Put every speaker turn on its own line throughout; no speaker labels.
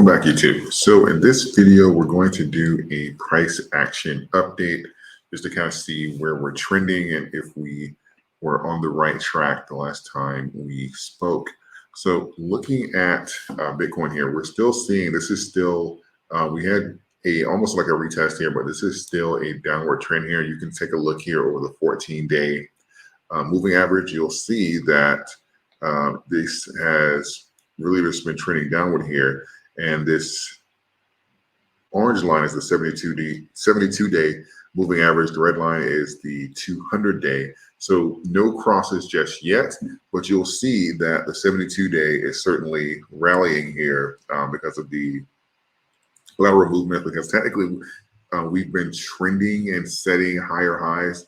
Welcome back, YouTube. So in this video, we're going to do a price action update just to kind of see where we're trending and if we were on the right track the last time we spoke. So looking at Bitcoin here, we're still seeing this is still, we had almost like a retest here, but this is still a downward trend here. You can take a look here over the 14-day moving average. You'll see that this has really just been trending downward here. And this orange line is the 72-day moving average. The red line is the 200-day. So no crosses just yet, but you'll see that the 72-day is certainly rallying here because of the lateral movement, because technically we've been trending and setting higher highs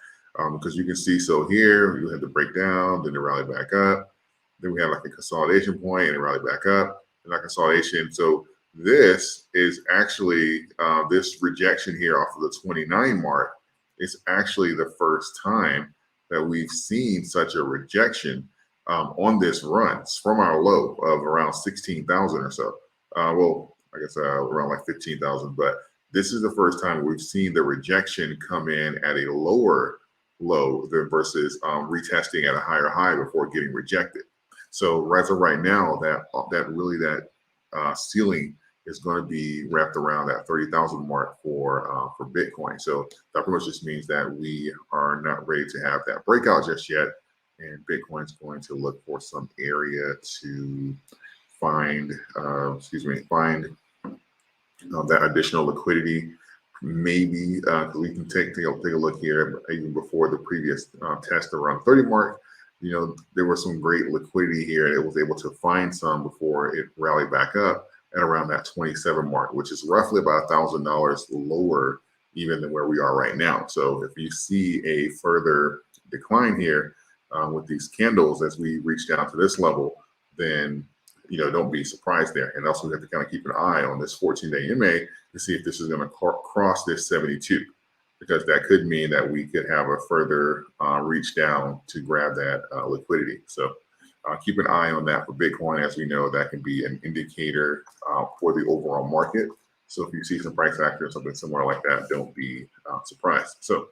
because you can see, so here you had the breakdown, then the rally back up. Then we have like a consolidation point and a rally back up. And that consolidation. So this is actually this rejection here off of the 29 mark is actually the first time that we've seen such a rejection on this run. It's from our low of around 16,000 or so. Well, I guess around like 15,000. But this is the first time we've seen the rejection come in at a lower low than versus retesting at a higher high before getting rejected. So as of right now, that ceiling is going to be wrapped around that 30,000 mark for Bitcoin. So that pretty much just means that we are not ready to have that breakout just yet, and Bitcoin's going to look for some area to find that additional liquidity. Maybe we can take a look here, even before the previous test around 30 mark. You know, there was some great liquidity here, and it was able to find some before it rallied back up at around that 27 mark, which is roughly about $1,000 lower even than where we are right now. So if you see a further decline here with these candles as we reach down to this level, then don't be surprised there. And also we have to kind of keep an eye on this 14-day MA to see if this is going to cross this 72. Because that could mean that we could have a further reach down to grab that liquidity. So keep an eye on that for Bitcoin. As we know, that can be an indicator for the overall market. So if you see some price action or something similar like that, don't be surprised. So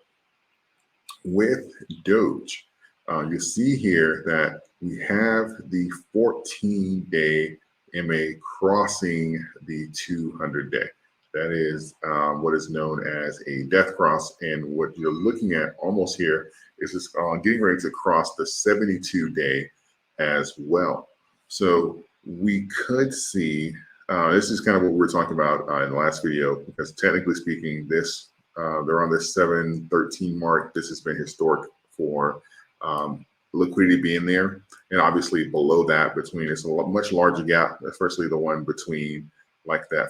with Doge, you see here that we have the 14-day MA crossing the 200-day. That is what is known as a death cross. And what you're looking at almost here is this getting ready to cross the 72-day as well. So we could see, this is kind of what we were talking about in the last video, because technically speaking, they're on this 713 mark. This has been historic for liquidity being there. And obviously below that, it's a much larger gap, especially the one between like that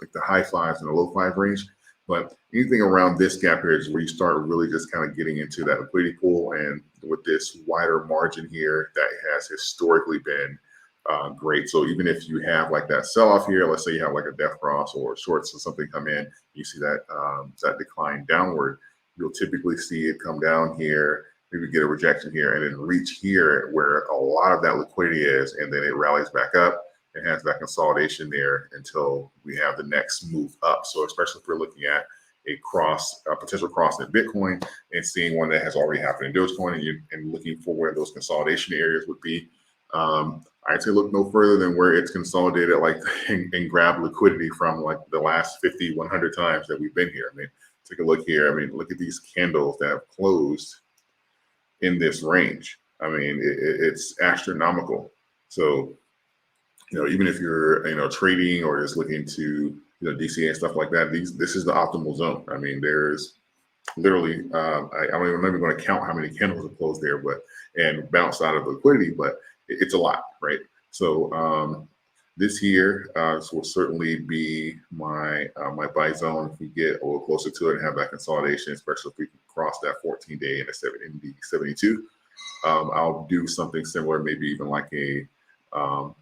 like the high fives and the low five range. But anything around this gap here is where you start really just kind of getting into that liquidity pool. And with this wider margin here, that has historically been great. So even if you have like that sell-off here, let's say you have like a death cross or shorts or something come in, you see that that decline downward, you'll typically see it come down here, maybe get a rejection here, and then reach here where a lot of that liquidity is, and then it rallies back up and has that consolidation there until we have the next move up. So especially if we're looking at a potential cross in Bitcoin and seeing one that has already happened in Dogecoin, and looking for where those consolidation areas would be, I'd say look no further than where it's consolidated, like and grab liquidity from like the last 50, 100 times that we've been here. I mean, take a look here. I mean, look at these candles that have closed in this range. I mean, it's astronomical. So even if you're trading or just looking to DCA and stuff like that, this is the optimal zone. I mean, there's literally I'm not even going to count how many candles are closed there, and bounce out of liquidity, but it's a lot, right? So this here will certainly be my buy zone if we get a little closer to it and have that consolidation, especially if we can cross that 14-day and the 72. I'll do something similar, maybe even like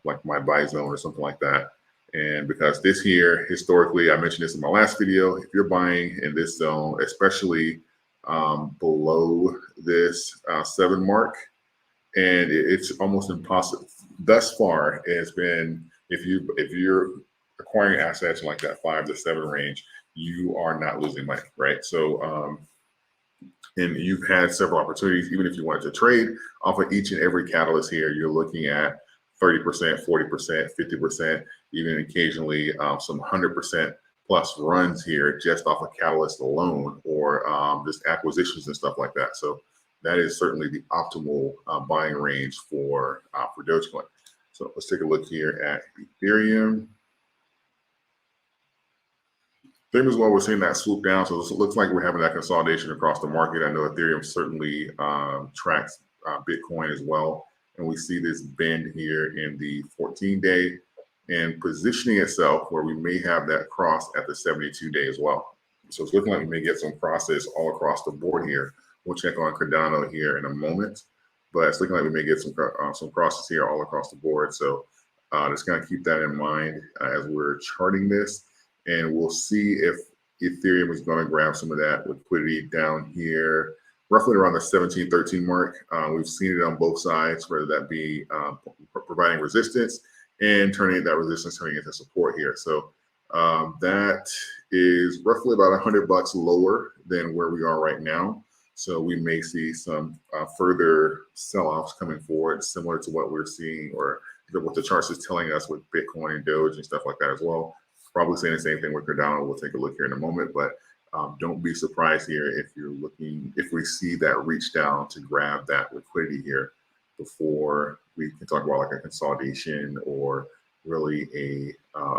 like my buy zone or something like that. And because this here, historically, I mentioned this in my last video, if you're buying in this zone, especially below this 7 mark, and it's almost impossible. Thus far, it has been if you're acquiring assets in like that 5 to 7 range, you are not losing money, right? So and you've had several opportunities, even if you wanted to trade off of each and every catalyst here, you're looking at 30%, 40%, 50%, even occasionally some 100% plus runs here just off a catalyst alone, or just acquisitions and stuff like that. So that is certainly the optimal buying range for Dogecoin. So let's take a look here at Ethereum. Same as well, we're seeing that swoop down. So it looks like we're having that consolidation across the market. I know Ethereum certainly tracks Bitcoin as well. And we see this bend here in the 14-day and positioning itself where we may have that cross at the 72-day as well. So it's looking like we may get some crosses all across the board here. We'll check on Cardano here in a moment, but it's looking like we may get some crosses here all across the board. So just kind of keep that in mind as we're charting this. And we'll see if Ethereum is going to grab some of that liquidity down here, roughly around the 17-13 mark. We've seen it on both sides, whether that be providing resistance and turning into support here. So that is roughly about $100 lower than where we are right now. So we may see some further sell-offs coming forward, similar to what we're seeing or what the charts is telling us with Bitcoin and Doge and stuff like that as well. Probably saying the same thing with Cardano. We'll take a look here in a moment, but don't be surprised here if we see that reach down to grab that liquidity here before we can talk about like a consolidation or really a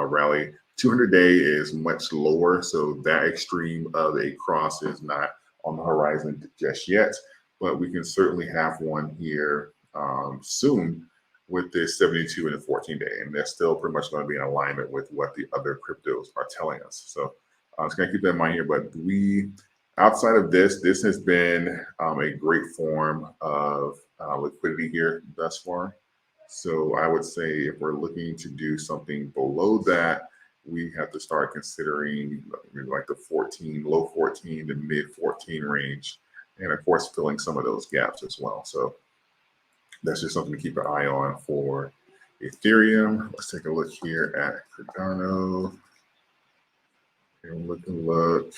rally. 200-day is much lower, so that extreme of a cross is not on the horizon just yet, but we can certainly have one here soon with this 72 and the 14-day, and that's still pretty much going to be in alignment with what the other cryptos are telling us. So I'm just going to keep that in mind here. But outside of this has been a great form of liquidity here thus far. So I would say if we're looking to do something below that, we have to start considering like the 14, low 14 to mid 14 range, and of course filling some of those gaps as well. So that's just something to keep an eye on for Ethereum. Let's take a look here at Cardano. And look.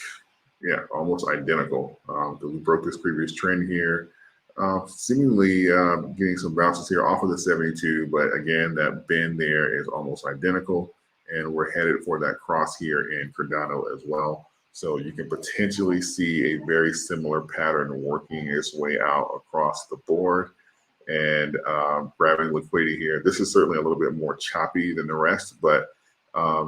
Yeah, almost identical. We broke this previous trend here. Seemingly getting some bounces here off of the 72, but again, that bend there is almost identical. And we're headed for that cross here in Cardano as well. So you can potentially see a very similar pattern working its way out across the board. And grabbing liquidity here. This is certainly a little bit more choppy than the rest, but where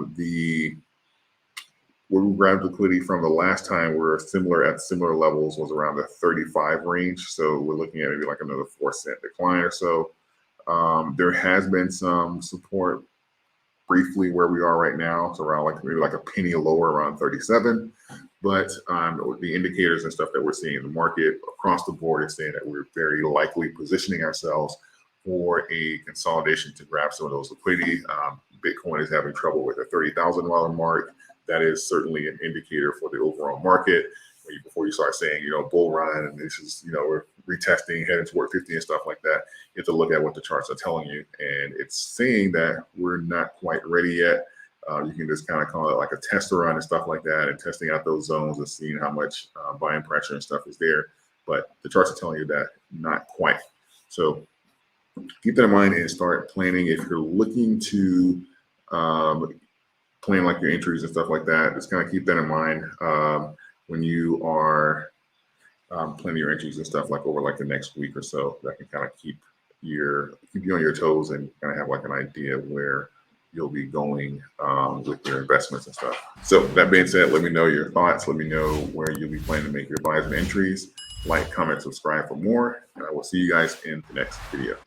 we grabbed liquidity from the last time we're at similar levels was around the 35 range. So we're looking at maybe like another 4-cent decline or so. There has been some support briefly where we are right now. So around like maybe like a penny lower, around 37. But the indicators and stuff that we're seeing in the market across the board is saying that we're very likely positioning ourselves for a consolidation to grab some of those liquidity. Bitcoin is having trouble with the $30,000 mark. That is certainly an indicator for the overall market. Before you start saying, bull run, and this is, we're retesting, heading toward 50 and stuff like that, you have to look at what the charts are telling you. And it's saying that we're not quite ready yet. You can just kind of call it like a test run and stuff like that, and testing out those zones and seeing how much buying pressure and stuff is there. But the charts are telling you that not quite. So keep that in mind and start planning. If you're looking to plan like your entries and stuff like that, just kind of keep that in mind when you are planning your entries and stuff like over like the next week or so. That can kind of keep you on your toes and kind of have like an idea of where you'll be going with your investments and stuff. So that being said, let me know your thoughts. Let me know where you'll be planning to make your buys and entries. Like, comment, subscribe for more, and I will see you guys in the next video.